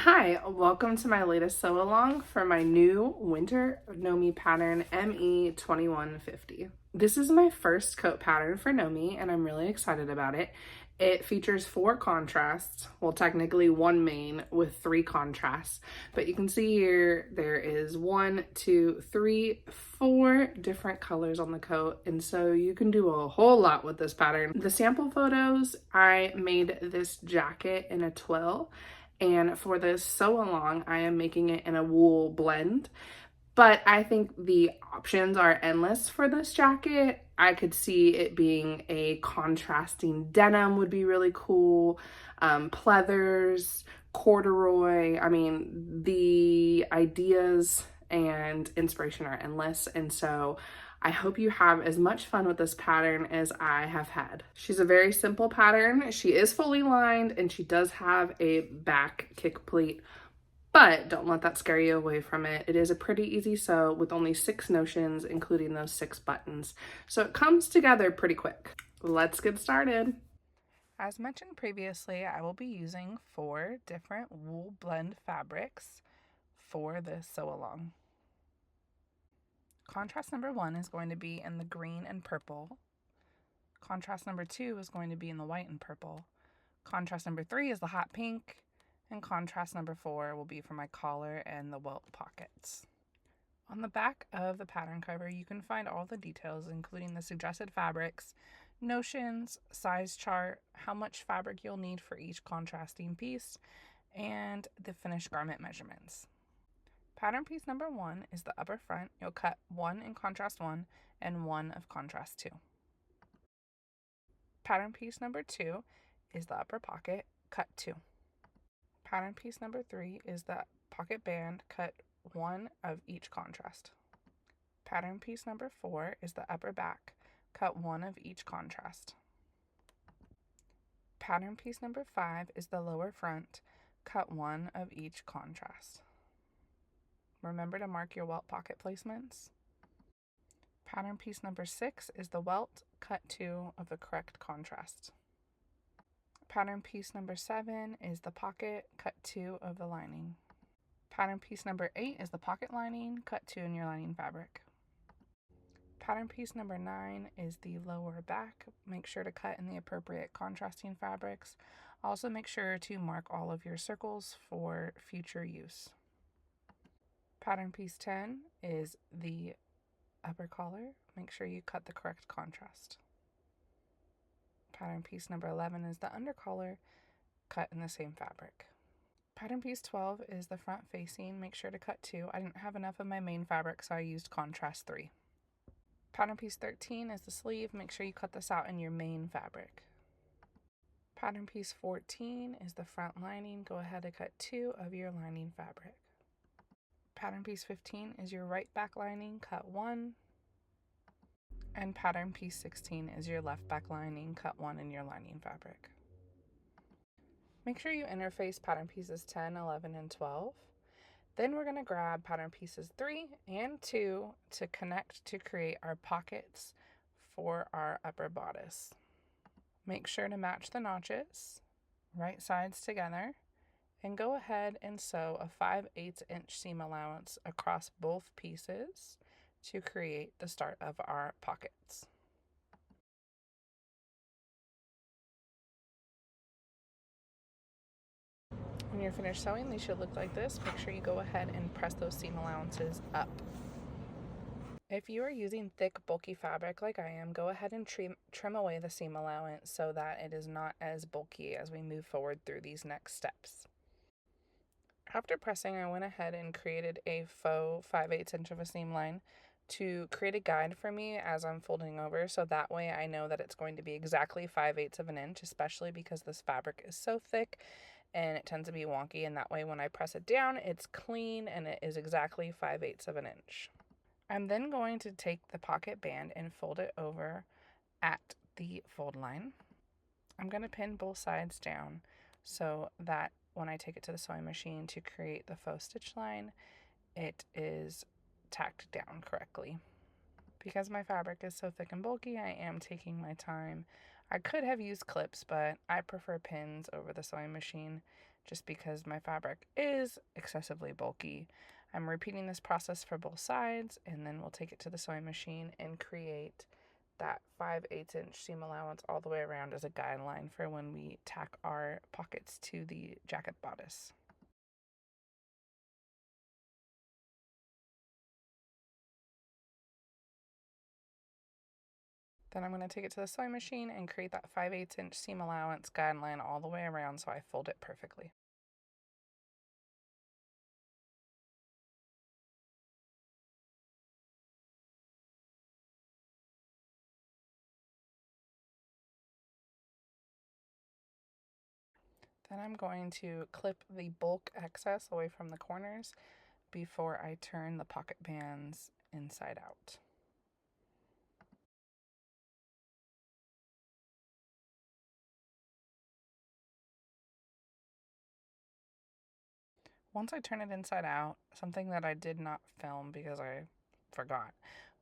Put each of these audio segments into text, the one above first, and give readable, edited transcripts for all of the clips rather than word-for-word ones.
Hi, welcome to my latest sew along for my new winter Know Me pattern ME2150. This is my first coat pattern for Know Me and I'm really excited about it. It features 4 contrasts, well technically 1 main with 3 contrasts, but you can see here there is 1, 2, 3, 4 different colors on the coat, and so you can do a whole lot with this pattern. The sample photos, I made this jacket in a twill, and for this sew along, I am making it in a wool blend. But I think the options are endless for this jacket. I could see it being a contrasting denim would be really cool. Pleathers, corduroy. I mean, the ideas and inspiration are endless. And so I hope you have as much fun with this pattern as I have had. She's a very simple pattern. She is fully lined and she does have a back kick pleat, but don't let that scare you away from it. It is a pretty easy sew with only 6 notions, including those 6 buttons. So it comes together pretty quick. Let's get started. As mentioned previously, I will be using 4 different wool blend fabrics for this sew along. Contrast number 1 is going to be in the green and purple. Contrast number 2 is going to be in the white and purple. Contrast number 3 is the hot pink. And contrast number 4 will be for my collar and the welt pockets. On the back of the pattern cover, you can find all the details, including the suggested fabrics, notions, size chart, how much fabric you'll need for each contrasting piece, and the finished garment measurements. Pattern piece number 1 is the upper front. You'll cut 1 in contrast 1 and 1 of contrast 2. Pattern piece number 2 is the upper pocket, cut 2. Pattern piece number 3 is the pocket band, cut 1 of each contrast. Pattern piece number 4 is the upper back, cut 1 of each contrast. Pattern piece number 5 is the lower front, cut 1 of each contrast. Remember to mark your welt pocket placements. Pattern piece number 6 is the welt, cut 2 of the correct contrast. Pattern piece number 7 is the pocket, cut 2 of the lining. Pattern piece number 8 is the pocket lining, cut 2 in your lining fabric. Pattern piece number 9 is the lower back. Make sure to cut in the appropriate contrasting fabrics. Also make sure to mark all of your circles for future use. Pattern piece 10 is the upper collar. Make sure you cut the correct contrast. Pattern piece number 11 is the undercollar, cut in the same fabric. Pattern piece 12 is the front facing. Make sure to cut 2. I didn't have enough of my main fabric, so I used contrast 3. Pattern piece 13 is the sleeve. Make sure you cut this out in your main fabric. Pattern piece 14 is the front lining. Go ahead and cut 2 of your lining fabric. Pattern piece 15 is your right back lining, cut 1. And pattern piece 16 is your left back lining, cut 1 in your lining fabric. Make sure you interface pattern pieces 10, 11, and 12. Then we're going to grab pattern pieces 3 and 2 to connect to create our pockets for our upper bodice. Make sure to match the notches, right sides together, and go ahead and sew a 5/8 inch seam allowance across both pieces to create the start of our pockets. When you're finished sewing, they should look like this. Make sure you go ahead and press those seam allowances up. If you are using thick, bulky fabric like I am, go ahead and trim away the seam allowance so that it is not as bulky as we move forward through these next steps. After pressing, I went ahead and created a faux 5/8 inch of a seam line to create a guide for me as I'm folding over, so that way I know that it's going to be exactly 5/8 of an inch, especially because this fabric is so thick and it tends to be wonky, and that way when I press it down, it's clean and it is exactly 5/8 of an inch. I'm then going to take the pocket band and fold it over at the fold line. I'm going to pin both sides down so that when I take it to the sewing machine to create the faux stitch line, it is tacked down correctly. Because my fabric is so thick and bulky, I am taking my time. I could have used clips, but I prefer pins over the sewing machine just because my fabric is excessively bulky. I'm repeating this process for both sides, and then we'll take it to the sewing machine and create that 5/8 inch seam allowance all the way around as a guideline for when we tack our pockets to the jacket bodice. Then I'm going to take it to the sewing machine and create that 5/8 inch seam allowance guideline all the way around so I fold it perfectly. Then I'm going to clip the bulk excess away from the corners before I turn the pocket bands inside out. Once I turn it inside out, something that I did not film because I forgot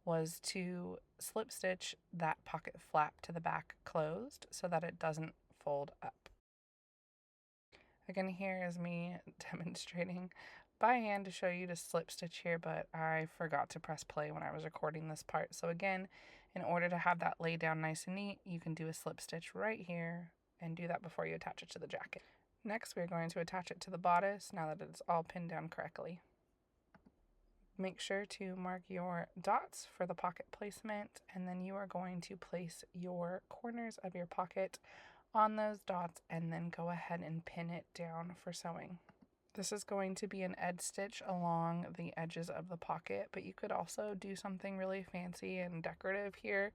was to slip stitch that pocket flap to the back closed so that it doesn't fold up. Again, here is me demonstrating by hand to show you to slip stitch here, but I forgot to press play when I was recording this part. So again, in order to have that laid down nice and neat, you can do a slip stitch right here and do that before you attach it to the jacket. Next, we're going to attach it to the bodice now that it's all pinned down correctly. Make sure to mark your dots for the pocket placement, and then you are going to place your corners of your pocket on those dots and then go ahead and pin it down for sewing. This is going to be an edge stitch along the edges of the pocket, but you could also do something really fancy and decorative here.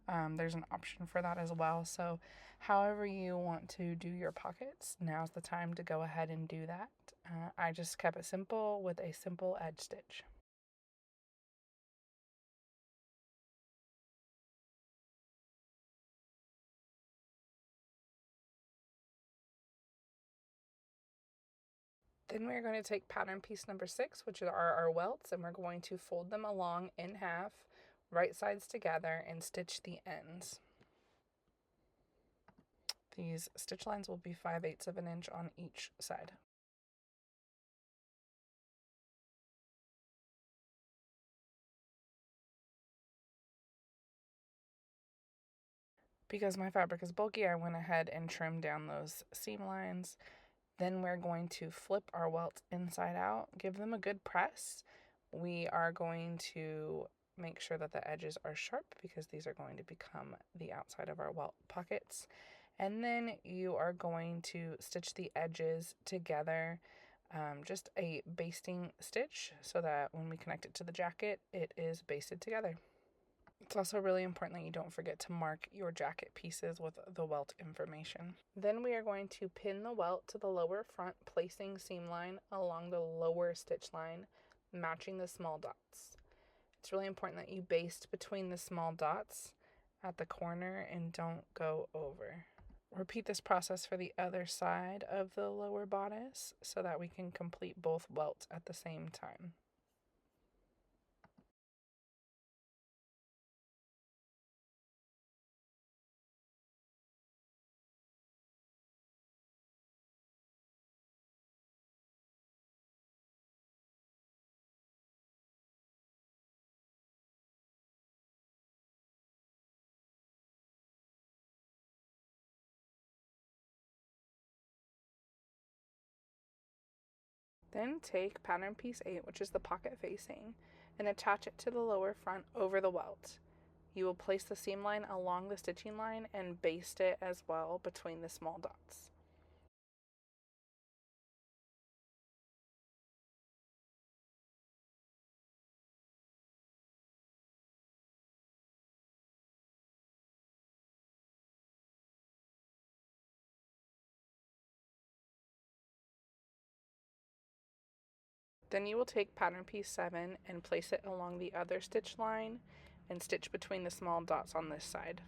There's an option for that as well. So however you want to do your pockets, now's the time to go ahead and do that. I just kept it simple with a simple edge stitch. Then we're going to take pattern piece number 6, which are our welts, and we're going to fold them along in half, right sides together, and stitch the ends. These stitch lines will be 5/8 of an inch on each side. Because my fabric is bulky, I went ahead and trimmed down those seam lines. Then we're going to flip our welts inside out, give them a good press. We are going to make sure that the edges are sharp because these are going to become the outside of our welt pockets. And then you are going to stitch the edges together, just a basting stitch so that when we connect it to the jacket, it is basted together. It's also really important that you don't forget to mark your jacket pieces with the welt information. Then we are going to pin the welt to the lower front, placing seam line along the lower stitch line, matching the small dots. It's really important that you baste between the small dots at the corner and don't go over. Repeat this process for the other side of the lower bodice so that we can complete both welts at the same time. Then take pattern piece 8, which is the pocket facing, and attach it to the lower front over the welt. You will place the seam line along the stitching line and baste it as well between the small dots. Then you will take pattern piece 7 and place it along the other stitch line and stitch between the small dots on this side.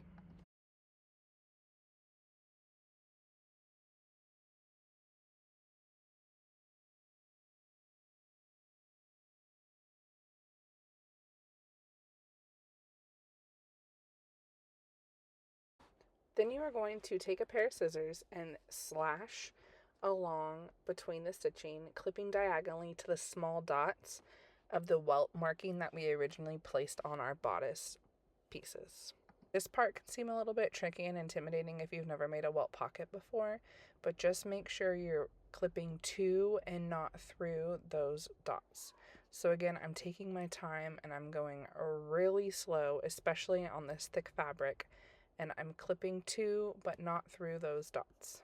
Then you are going to take a pair of scissors and slash along between the stitching, clipping diagonally to the small dots of the welt marking that we originally placed on our bodice pieces. This part can seem a little bit tricky and intimidating if you've never made a welt pocket before, but just make sure you're clipping to and not through those dots. So again, I'm taking my time and I'm going really slow, especially on this thick fabric, and I'm clipping to but not through those dots.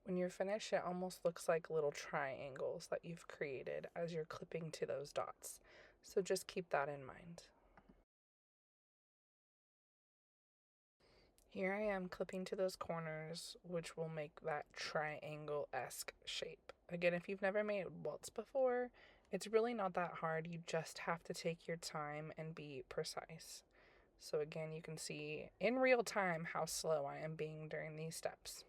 When you're finished, it almost looks like little triangles that you've created as you're clipping to those dots. So just keep that in mind. Here I am clipping to those corners, which will make that triangle-esque shape. Again, if you've never made welts before, it's really not that hard. You just have to take your time and be precise. So again, you can see in real time how slow I am being during these steps.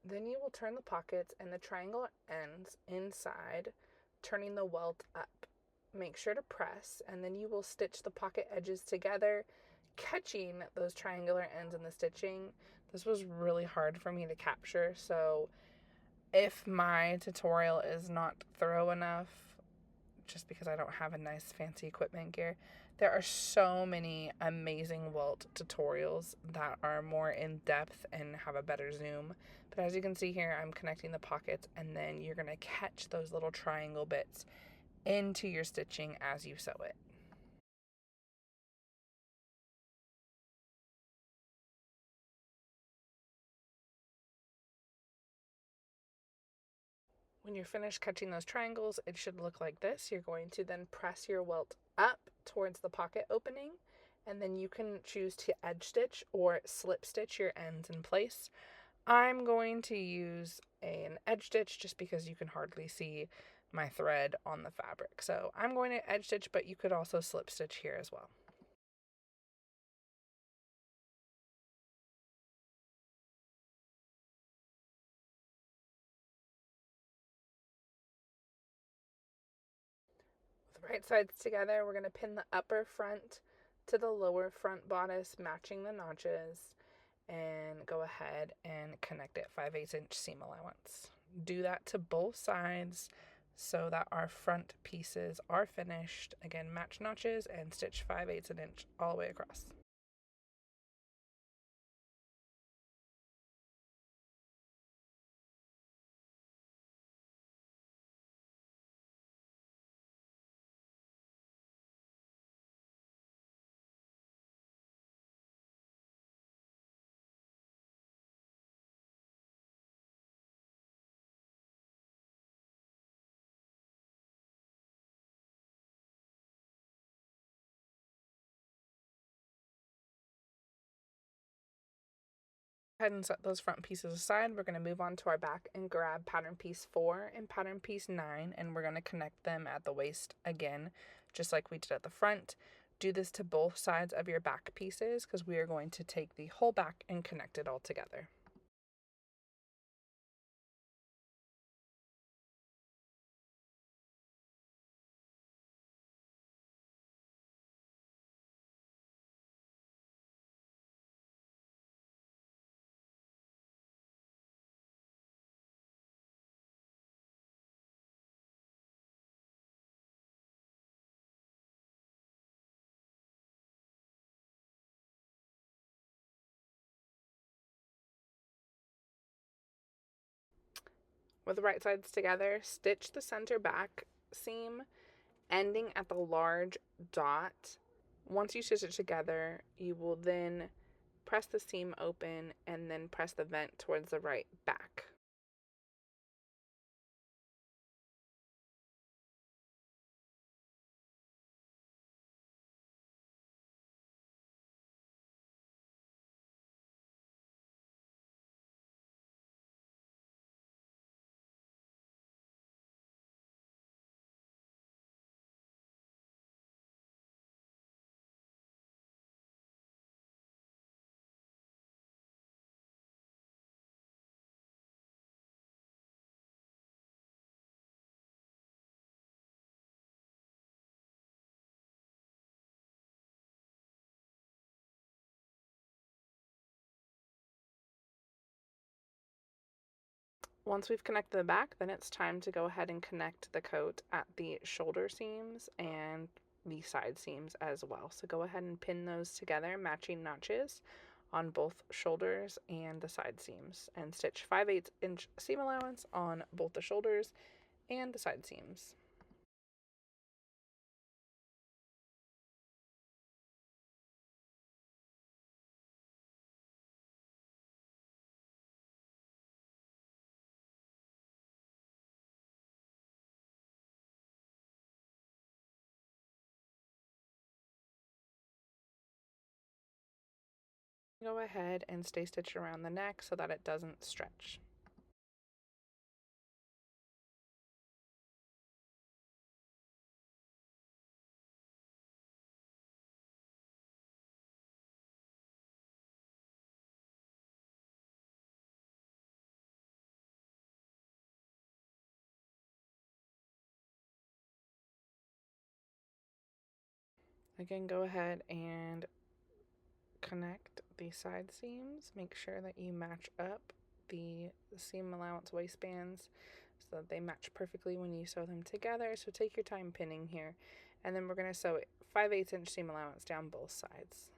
Then you will turn the pockets and the triangle ends inside, turning the welt up. Make sure to press, and then you will stitch the pocket edges together, catching those triangular ends in the stitching. This was really hard for me to capture, so if my tutorial is not thorough enough, just because I don't have a nice fancy equipment gear, there are so many amazing welt tutorials that are more in depth and have a better zoom. But as you can see here, I'm connecting the pockets, and then you're going to catch those little triangle bits into your stitching as you sew it. When you're finished catching those triangles, it should look like this. You're going to then press your welt up towards the pocket opening, and then you can choose to edge stitch or slip stitch your ends in place. I'm going to use an edge stitch just because you can hardly see my thread on the fabric. So I'm going to edge stitch, but you could also slip stitch here as well. With the right sides together, we're going to pin the upper front to the lower front bodice, matching the notches, and go ahead and connect it 5/8 inch seam allowance. Do that to both sides so that our front pieces are finished. Again, match notches and stitch 5/8 inch all the way across. Go ahead and set those front pieces aside. We're going to move on to our back and grab pattern piece 4 and pattern piece 9, and we're going to connect them at the waist again, just like we did at the front. Do this to both sides of your back pieces because we are going to take the whole back and connect it all together. With the right sides together, stitch the center back seam, ending at the large dot. Once you stitch it together, you will then press the seam open and then press the vent towards the right back. Once we've connected the back, then it's time to go ahead and connect the coat at the shoulder seams and the side seams as well. So go ahead and pin those together, matching notches on both shoulders and the side seams, and stitch 5/8 inch seam allowance on both the shoulders and the side seams. Go ahead and stay stitched around the neck so that it doesn't stretch. Again, go ahead and connect the side seams. Make sure that you match up the seam allowance waistbands so that they match perfectly when you sew them together. So take your time pinning here, and then we're going to sew 5/8 inch seam allowance down both sides.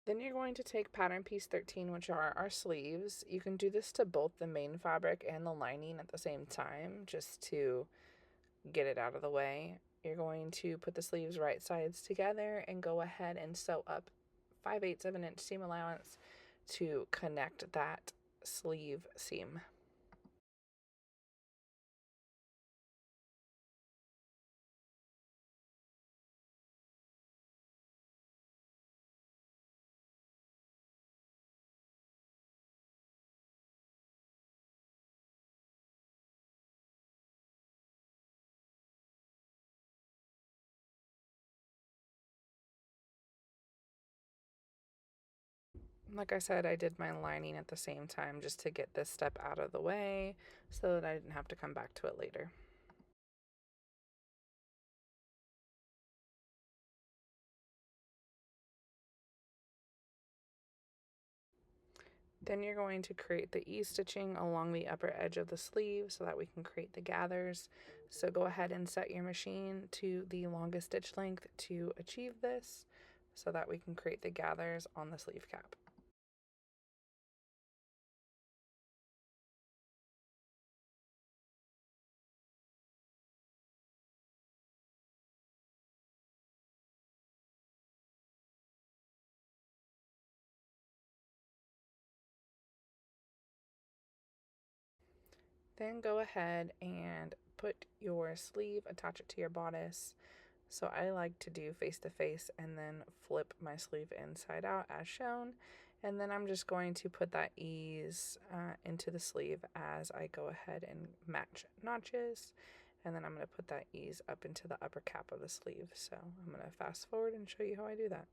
Then you're going to take pattern piece 13, which are our sleeves. You can do this to both the main fabric and the lining at the same time, just to get it out of the way. You're going to put the sleeves right sides together and go ahead and sew up 5/8 of an inch seam allowance to connect that sleeve seam. Like I said, I did my lining at the same time just to get this step out of the way so that I didn't have to come back to it later. Then you're going to create the E-stitching along the upper edge of the sleeve so that we can create the gathers. So go ahead and set your machine to the longest stitch length to achieve this so that we can create the gathers on the sleeve cap. Then go ahead and put your sleeve, attach it to your bodice. So I like to do face to face and then flip my sleeve inside out as shown. And then I'm just going to put that ease into the sleeve as I go ahead and match notches. and then I'm going to put that ease up into the upper cap of the sleeve. So I'm going to fast forward and show you how I do that.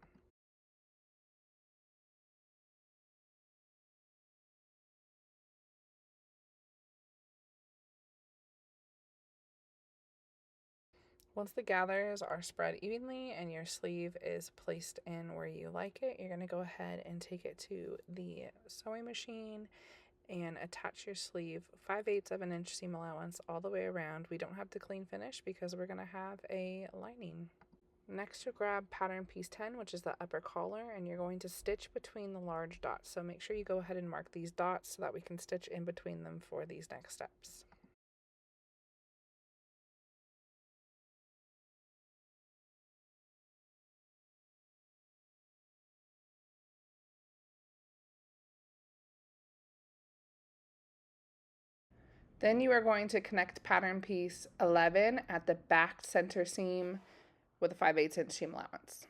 Once the gathers are spread evenly and your sleeve is placed in where you like it, you're going to go ahead and take it to the sewing machine and attach your sleeve 5/8 of an inch seam allowance all the way around. We don't have to clean finish because we're going to have a lining. Next, you'll grab pattern piece 10, which is the upper collar, and you're going to stitch between the large dots. So make sure you go ahead and mark these dots so that we can stitch in between them for these next steps. Then you are going to connect pattern piece 11 at the back center seam with a 5/8 inch seam allowance.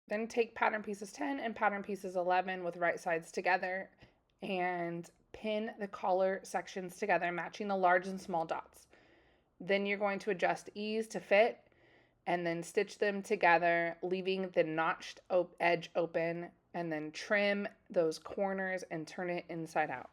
Then take pattern pieces 10 and pattern pieces 11 with right sides together and pin the collar sections together, matching the large and small dots. Then you're going to adjust ease to fit and then stitch them together, leaving the notched edge open, and then trim those corners and turn it inside out.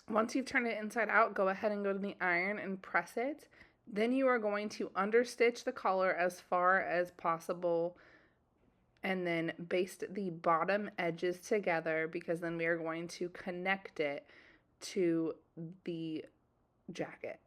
Once you've turned it inside out, go ahead and go to the iron and press it. Then you are going to understitch the collar as far as possible and then baste the bottom edges together, because then we are going to connect it to the jacket.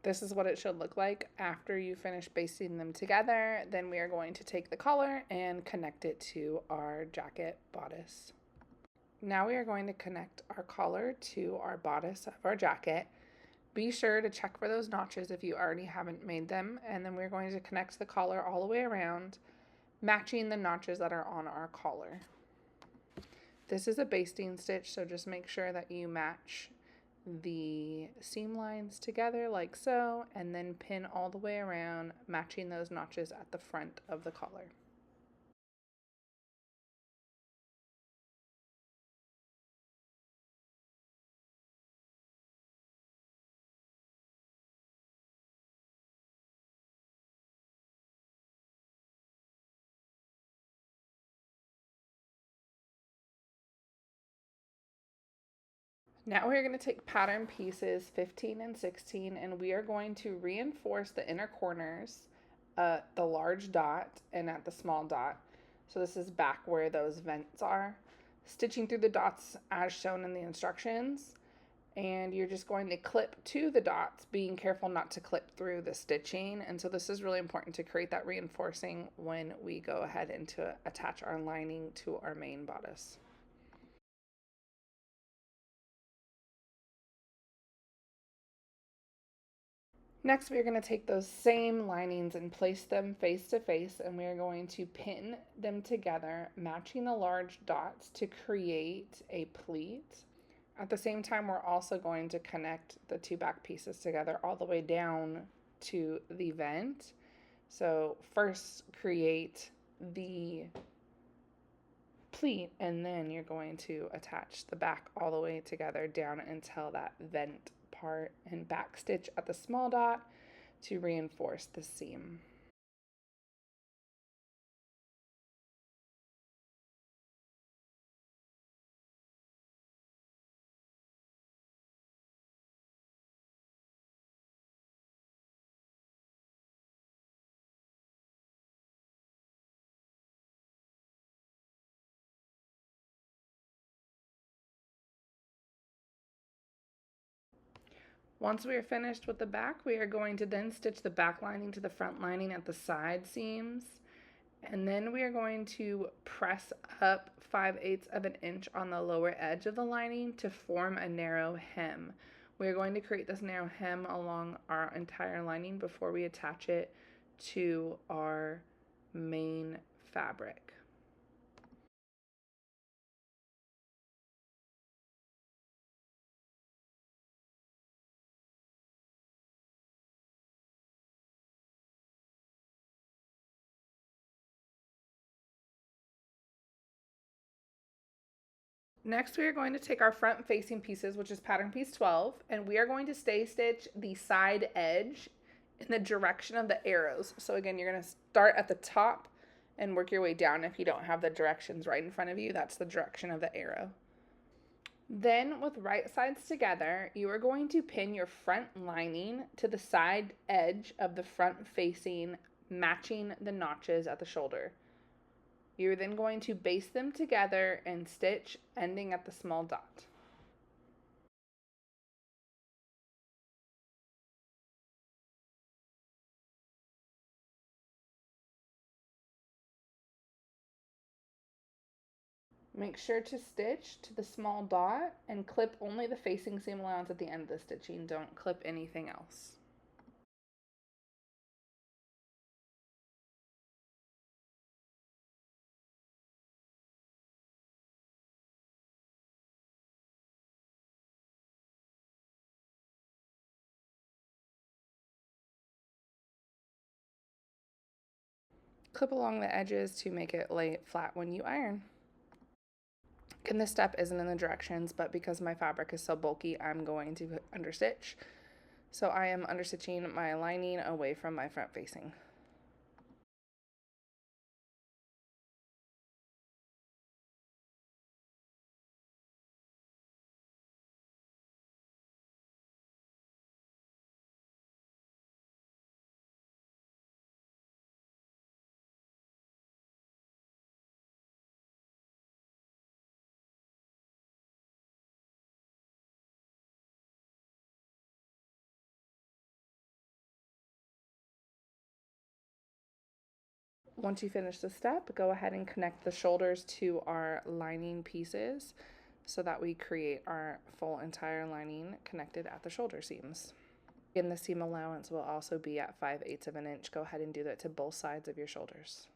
This is what it should look like after you finish basting them together. Then we are going to take the collar and connect it to our jacket bodice. Now we are going to connect our collar to our bodice of our jacket. Be sure to check for those notches if you already haven't made them. And then we're going to connect the collar all the way around, matching the notches that are on our collar. This is a basting stitch, so just make sure that you match the seam lines together like so, and then pin all the way around, matching those notches at the front of the collar. Now we're going to take pattern pieces 15 and 16, and we are going to reinforce the inner corners at the large dot and at the small dot. So this is back where those vents are. Stitching through the dots as shown in the instructions, and you're just going to clip to the dots, being careful not to clip through the stitching. And so this is really important to create that reinforcing when we go ahead and to attach our lining to our main bodice. Next, we are going to take those same linings and place them face to face, and we are going to pin them together, matching the large dots to create a pleat. At the same time, we're also going to connect the two back pieces together all the way down to the vent. So first create the pleat, and then you're going to attach the back all the way together down until that vent part, and back stitch at the small dot to reinforce the seam. Once we are finished with the back, we are going to then stitch the back lining to the front lining at the side seams. And then we are going to press up 5/8 of an inch on the lower edge of the lining to form a narrow hem. We are going to create this narrow hem along our entire lining before we attach it to our main fabric. Next, we are going to take our front facing pieces, which is pattern piece 12, and we are going to stay stitch the side edge in the direction of the arrows. So again, you're going to start at the top and work your way down. If you don't have the directions right in front of you, that's the direction of the arrow. Then with right sides together, you are going to pin your front lining to the side edge of the front facing, matching the notches at the shoulder. You're then going to baste them together and stitch, ending at the small dot. Make sure to stitch to the small dot and clip only the facing seam allowance at the end of the stitching. Don't clip anything else. Clip along the edges to make it lay flat when you iron. And this step isn't in the directions, but because my fabric is so bulky, I'm going to understitch. So I am understitching my lining away from my front facing. Once you finish the step, go ahead and connect the shoulders to our lining pieces so that we create our full entire lining connected at the shoulder seams. And the seam allowance will also be at 5/8 of an inch. Go ahead and do that to both sides of your shoulders.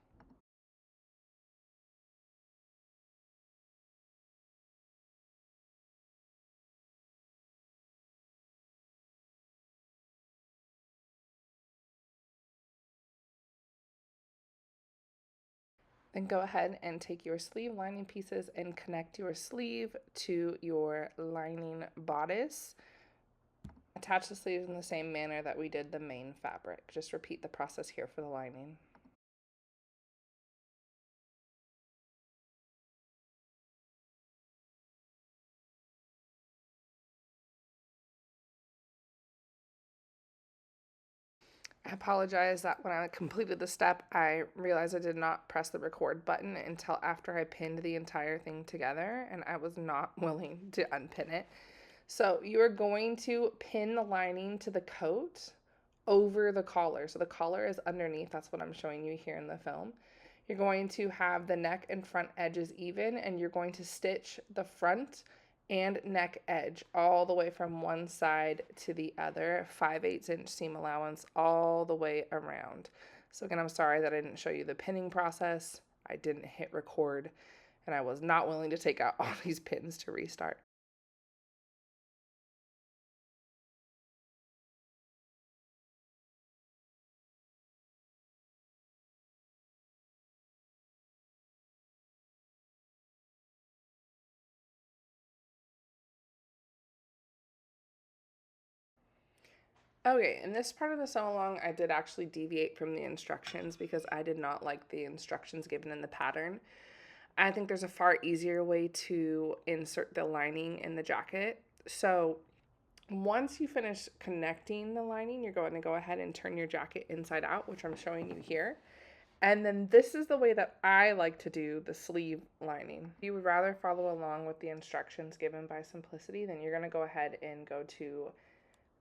Then go ahead and take your sleeve lining pieces and connect your sleeve to your lining bodice. Attach the sleeves in the same manner that we did the main fabric. Just repeat the process here for the lining. I apologize that when I completed the step, I realized I did not press the record button until after I pinned the entire thing together, and I was not willing to unpin it. So you are going to pin the lining to the coat over the collar. So the collar is underneath. That's what I'm showing you here in the film. You're going to have the neck and front edges even, and you're going to stitch the front and neck edge all the way from one side to the other, 5/8 inch seam allowance all the way around. So again, I'm sorry that I didn't show you the pinning process. I didn't hit record, and I was not willing to take out all these pins to restart. Okay, in this part of the sew along, I did actually deviate from the instructions because I did not like the instructions given in the pattern. I think there's a far easier way to insert the lining in the jacket. So once you finish connecting the lining, you're going to go ahead and turn your jacket inside out, which I'm showing you here. And then this is the way that I like to do the sleeve lining. If you would rather follow along with the instructions given by Simplicity, then you're going to go ahead and go to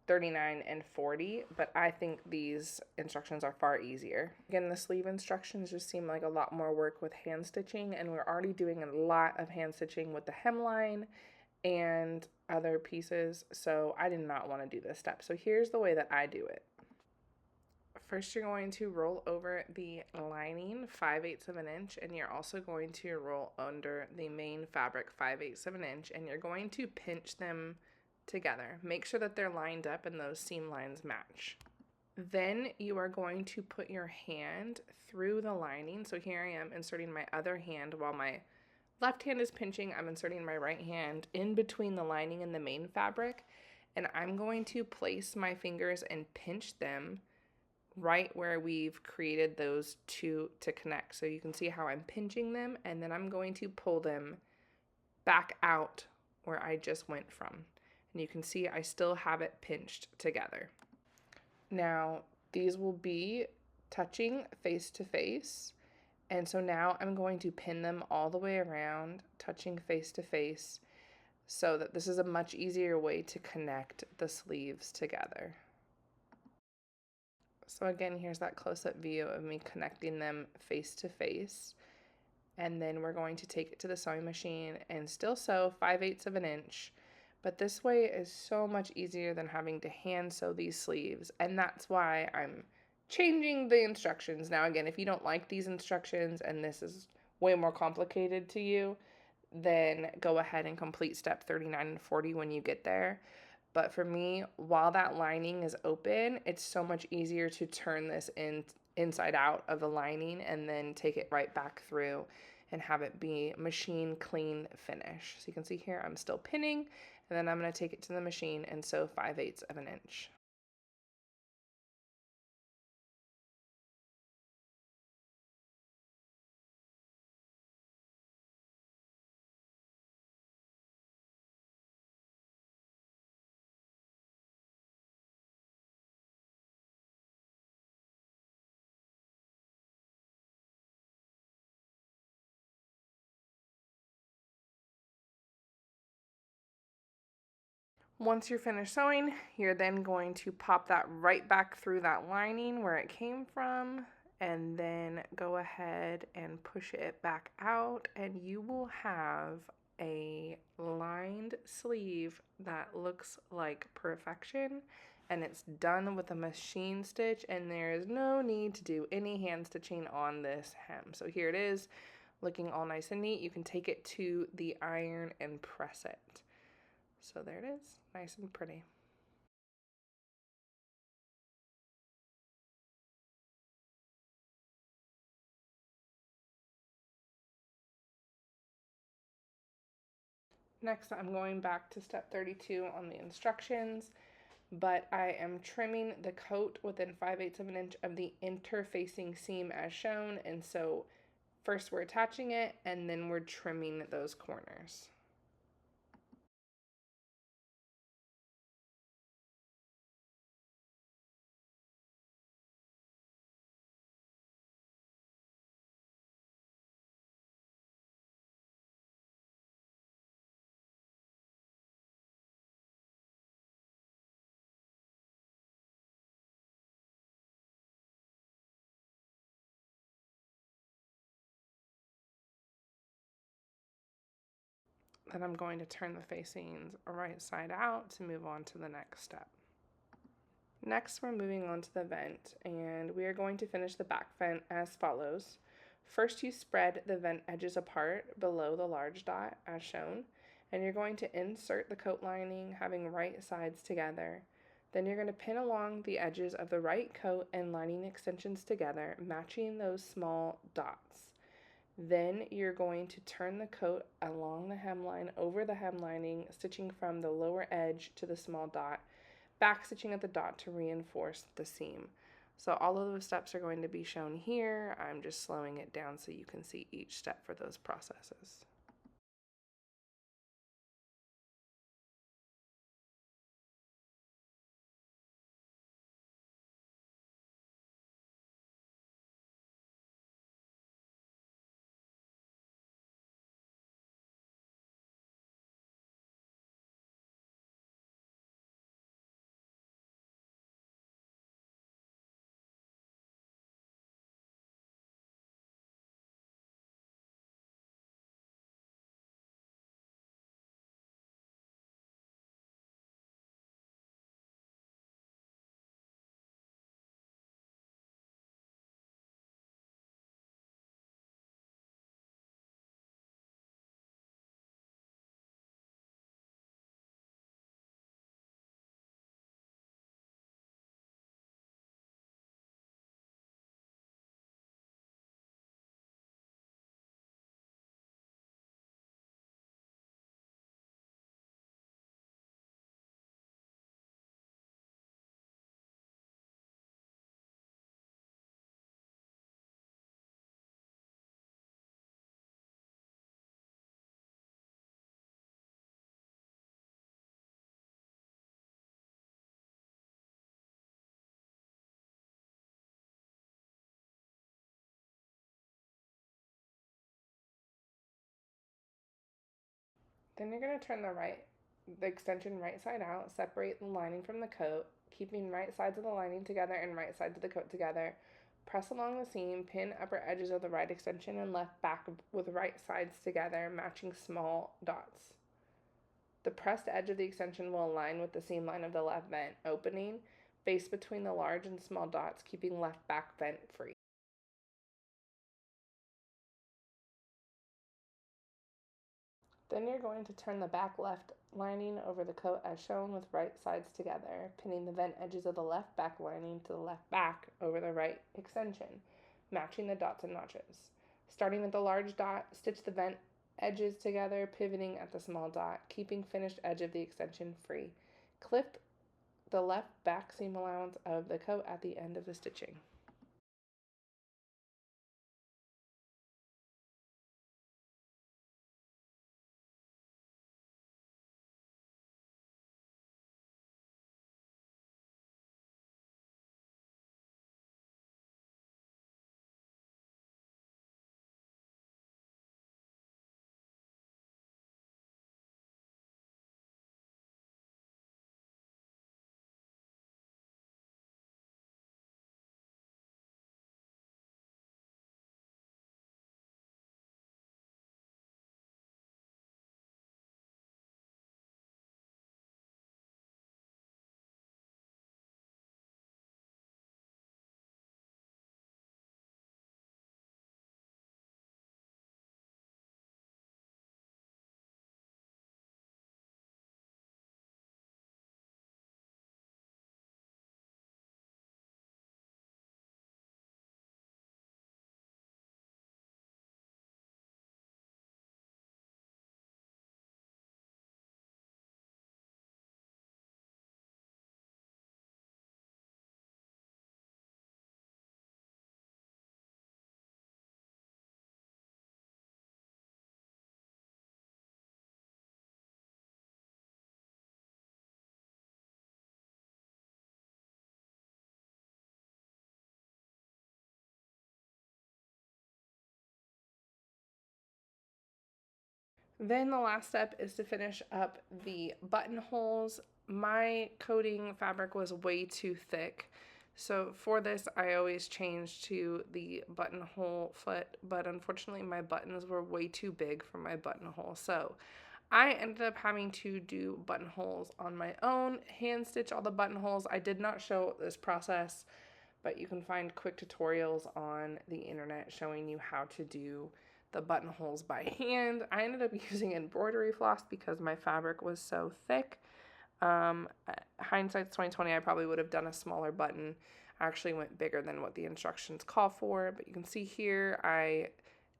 39 and 40, but I think these instructions are far easier. Again, the sleeve instructions just seem like a lot more work with hand stitching, and we're already doing a lot of hand stitching with the hemline and other pieces, so I did not want to do this step. So here's the way that I do it. First, you're going to roll over the lining 5/8 of an inch, and you're also going to roll under the main fabric 5/8 of an inch, and you're going to pinch them together. Make sure that they're lined up and those seam lines match. Then you are going to put your hand through the lining. So here I am inserting my other hand while my left hand is pinching. I'm inserting my right hand in between the lining and the main fabric, and I'm going to place my fingers and pinch them right where we've created those two to connect. So you can see how I'm pinching them, and then I'm going to pull them back out where I just went from. And you can see I still have it pinched together. Now, these will be touching face to face. And so now I'm going to pin them all the way around, touching face to face, so that this is a much easier way to connect the sleeves together. So again, here's that close-up view of me connecting them face to face. And then we're going to take it to the sewing machine and still sew 5/8 of an inch. But this way is so much easier than having to hand sew these sleeves, and that's why I'm changing the instructions. Now again, if you don't like these instructions and this is way more complicated to you, then go ahead and complete step 39 and 40 when you get there. But for me, while that lining is open, it's so much easier to turn this inside out of the lining and then take it right back through and have it be machine clean finish. So you can see here I'm still pinning, and then I'm going to take it to the machine and sew 5/8 of an inch. Once you're finished sewing, you're then going to pop that right back through that lining where it came from, and then go ahead and push it back out, and you will have a lined sleeve that looks like perfection, and it's done with a machine stitch, and there is no need to do any hand stitching on this hem. So here it is, looking all nice and neat. You can take it to the iron and press it. So there it is, nice and pretty. Next, I'm going back to step 32 on the instructions, but I am trimming the coat within 5/8 of an inch of the interfacing seam as shown. And so first we're attaching it, and then we're trimming those corners. Then I'm going to turn the facings right side out to move on to the next step. Next, we're moving on to the vent, and we are going to finish the back vent as follows. First, you spread the vent edges apart below the large dot as shown, and you're going to insert the coat lining having right sides together. Then you're going to pin along the edges of the right coat and lining extensions together, matching those small dots. Then you're going to turn the coat along the hemline over the hem lining, stitching from the lower edge to the small dot, back stitching at the dot to reinforce the seam. So all of those steps are going to be shown here. I'm just slowing it down so you can see each step for those processes. Then you're going to turn the extension right side out, separate the lining from the coat, keeping right sides of the lining together and right sides of the coat together. Press along the seam, pin upper edges of the right extension and left back with right sides together, matching small dots. The pressed edge of the extension will align with the seam line of the left vent opening, face between the large and small dots, keeping left back vent free. Then you're going to turn the back left lining over the coat as shown with right sides together, pinning the vent edges of the left back lining to the left back over the right extension, matching the dots and notches. Starting at the large dot, stitch the vent edges together, pivoting at the small dot, keeping finished edge of the extension free. Clip the left back seam allowance of the coat at the end of the stitching. Then the last step is to finish up the buttonholes. My coating fabric was way too thick, so for this I always changed to the buttonhole foot, but unfortunately my buttons were way too big for my buttonhole. So I ended up having to do buttonholes on my own, hand stitch all the buttonholes. I did not show this process, but you can find quick tutorials on the internet showing you how to do the buttonholes by hand. I ended up using embroidery floss because my fabric was so thick. Hindsight's 2020, I probably would have done a smaller button. I actually went bigger than what the instructions call for, but you can see here I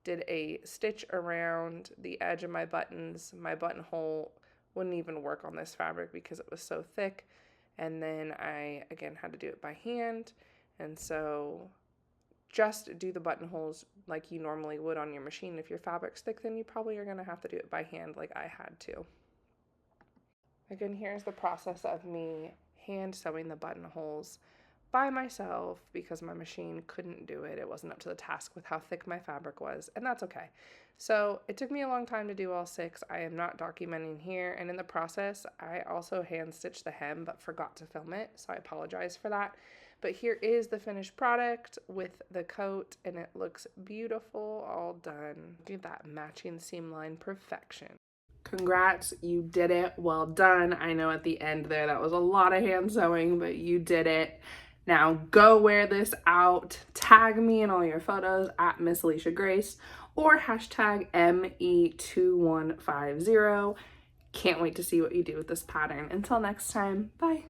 did a stitch around the edge of my buttons. My buttonhole wouldn't even work on this fabric because it was so thick. And then I, again, had to do it by hand. And so just do the buttonholes like you normally would on your machine. If your fabric's thick, then you probably are going to have to do it by hand like I had to. Again, here's the process of me hand sewing the buttonholes by myself because my machine couldn't do it. It wasn't up to the task with how thick my fabric was, and that's okay. So it took me a long time to do all 6. I am not documenting here, and in the process, I also hand stitched the hem but forgot to film it, so I apologize for that. But here is the finished product with the coat, and it looks beautiful, all done. Look at that matching seam line perfection. Congrats, you did it. Well done. I know at the end there that was a lot of hand sewing, but you did it. Now go wear this out. Tag me in all your photos at Miss Alisha Grace or hashtag ME2150. Can't wait to see what you do with this pattern. Until next time, bye.